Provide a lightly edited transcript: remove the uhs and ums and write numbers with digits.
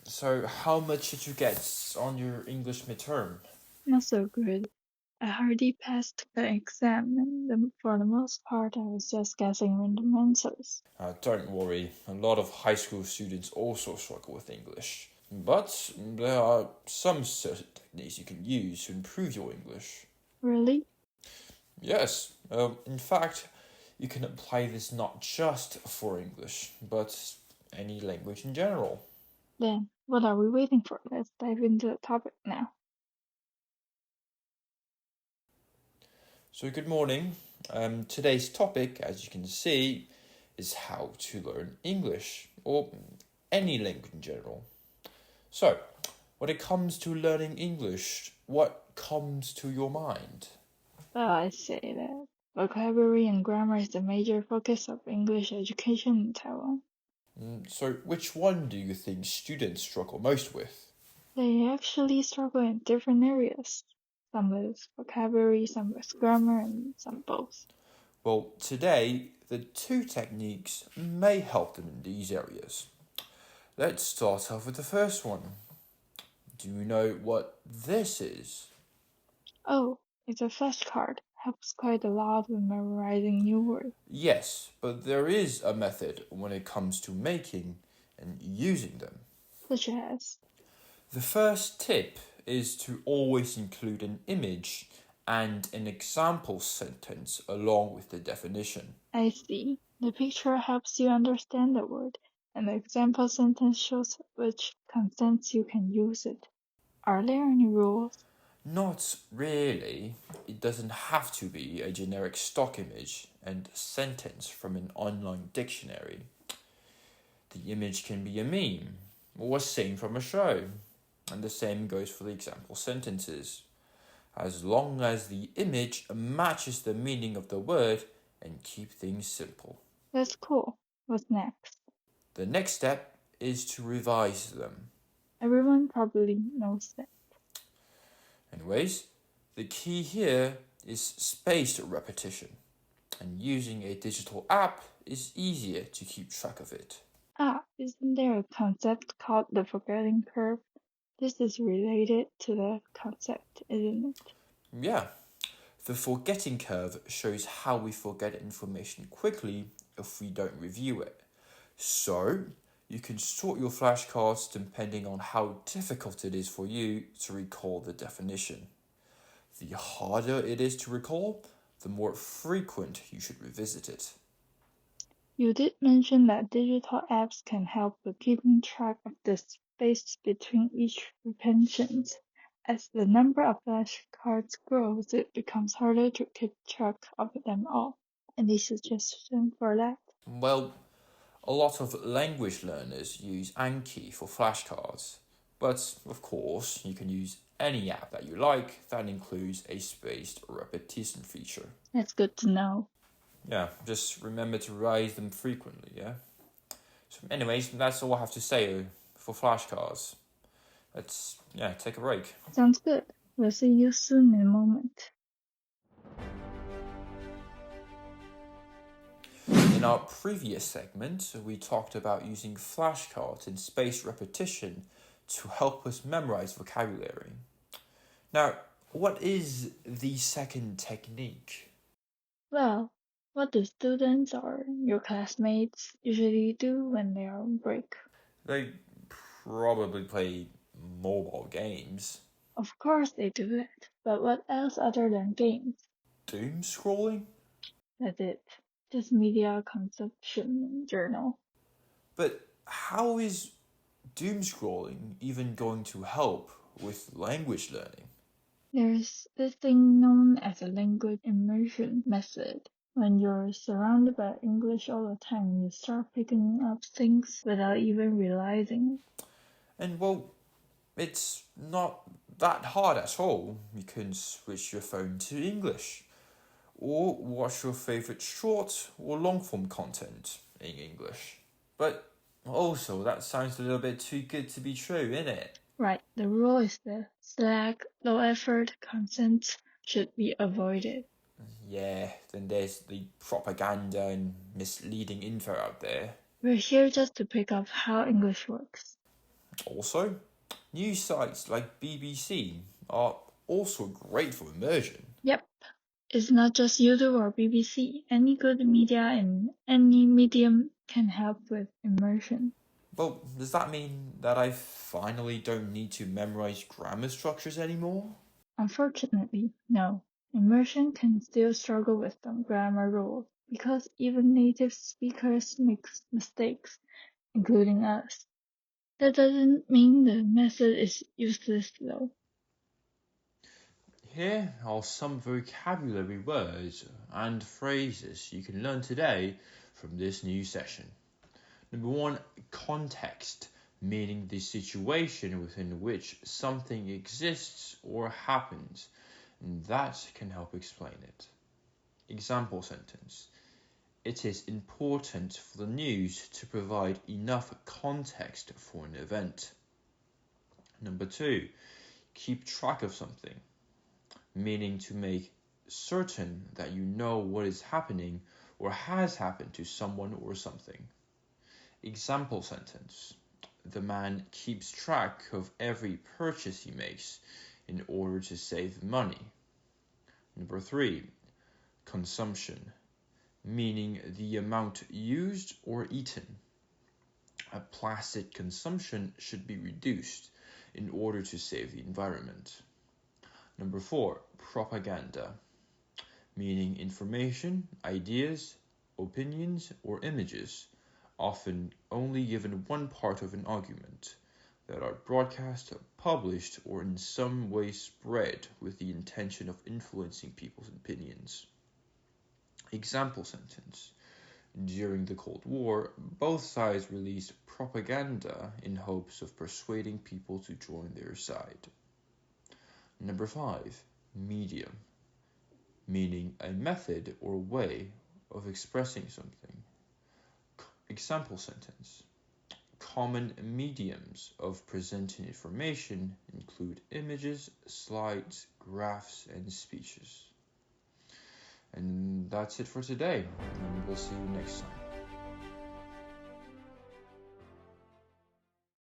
So how much did you get on your English midterm? Not so good. I hardly passed the exam, and for the most part, I was just guessing random answers. Don't worry, a lot of high school students also struggle with English. But there are some certain techniques you can use to improve your English. Really? Yes, in fact, you can apply this not just for English, but any language in general. Then, what are we waiting for? Let's dive into the topic now. So, good morning. Today's topic, as you can see, is how to learn English, or any language in general. So, when it comes to learning English, what comes to your mind? Well, I say that vocabulary and grammar is the major focus of English education in Taiwan. So, which one do you think students struggle most with? They actually struggle in different areas. Some with vocabulary, some with grammar, and some both. Well, today, the two techniques may help them in these areas. Let's start off with the first one. Do you know what this is? Oh, it's a flashcard. Helps quite a lot when memorizing new words. Yes, but there is a method when it comes to making and using them. Such as, The first tip is to always include an image and an example sentence along with the definition. I see. The picture helps you understand the word, and the example sentence shows which contents you can use it. Are there any rules? Not really. It doesn't have to be a generic stock image and sentence from an online dictionary. The image can be a meme or a scene from a show, and the same goes for the example sentences, as long as the image matches the meaning of the word and keep things simple. That's cool. What's next? The next step is to revise them. Everyone probably knows that. Anyways, the key here is spaced repetition, and using a digital app is easier to keep track of it. Isn't there a concept called the forgetting curve? This is related to the concept, isn't it? Yeah, the forgetting curve shows how we forget information quickly if we don't review it. So, you can sort your flashcards depending on how difficult it is for you to recall the definition. The harder it is to recall, the more frequent you should revisit it. You did mention that digital apps can help with keeping track of the space between each repetition. As the number of flashcards grows, it becomes harder to keep track of them all. Any suggestion for that? Well, a lot of language learners use Anki for flashcards, but of course, you can use any app that you like that includes a spaced repetition feature. That's good to know. Yeah, just remember to revise them frequently, yeah? So, anyways, that's all I have to say for flashcards. Let's, take a break. Sounds good. We'll see you soon in a moment. In our previous segment, we talked about using flashcards and spaced repetition to help us memorize vocabulary. Now, what is the second technique? Well, what do students or your classmates usually do when they are on break? They probably play mobile games. Of course they do that, but what else other than games? Doom scrolling? That's it. Just media consumption in journal. But how is doom scrolling even going to help with language learning? There's this thing known as a language immersion method. When you're surrounded by English all the time, you start picking up things without even realizing it. And well, it's not that hard at all. You can switch your phone to English or watch your favorite short or long form content in English. But also, that sounds a little bit too good to be true, isn't it? Right, the rule is the slack, low effort content should be avoided. Yeah, then there's the propaganda and misleading info out there. We're here just to pick up how English works. Also, news sites like BBC are also great for immersion. Yep. It's not just YouTube or BBC. Any good media in any medium can help with immersion. Well, does that mean that I finally don't need to memorize grammar structures anymore? Unfortunately, no. Immersion can still struggle with some grammar rules because even native speakers make mistakes, including us. That doesn't mean the method is useless though. Here are some vocabulary words and phrases you can learn today from this new session. Number 1, context, meaning the situation within which something exists or happens, and that can help explain it. Example sentence. It is important for the news to provide enough context for an event. Number 2, keep track of something, meaning to make certain that you know what is happening or has happened to someone or something. Example sentence. The man keeps track of every purchase he makes in order to save money. Number 3, consumption, meaning the amount used or eaten. A plastic consumption should be reduced in order to save the environment. Number 4, propaganda, meaning information, ideas, opinions, or images, often only given one part of an argument, that are broadcast, published, or in some way spread with the intention of influencing people's opinions. Example sentence. During the Cold War, both sides released propaganda in hopes of persuading people to join their side. Number 5, medium, meaning a method or way of expressing something. Example sentence. Common mediums of presenting information include images, slides, graphs, and speeches. And that's it for today, and we'll see you next time.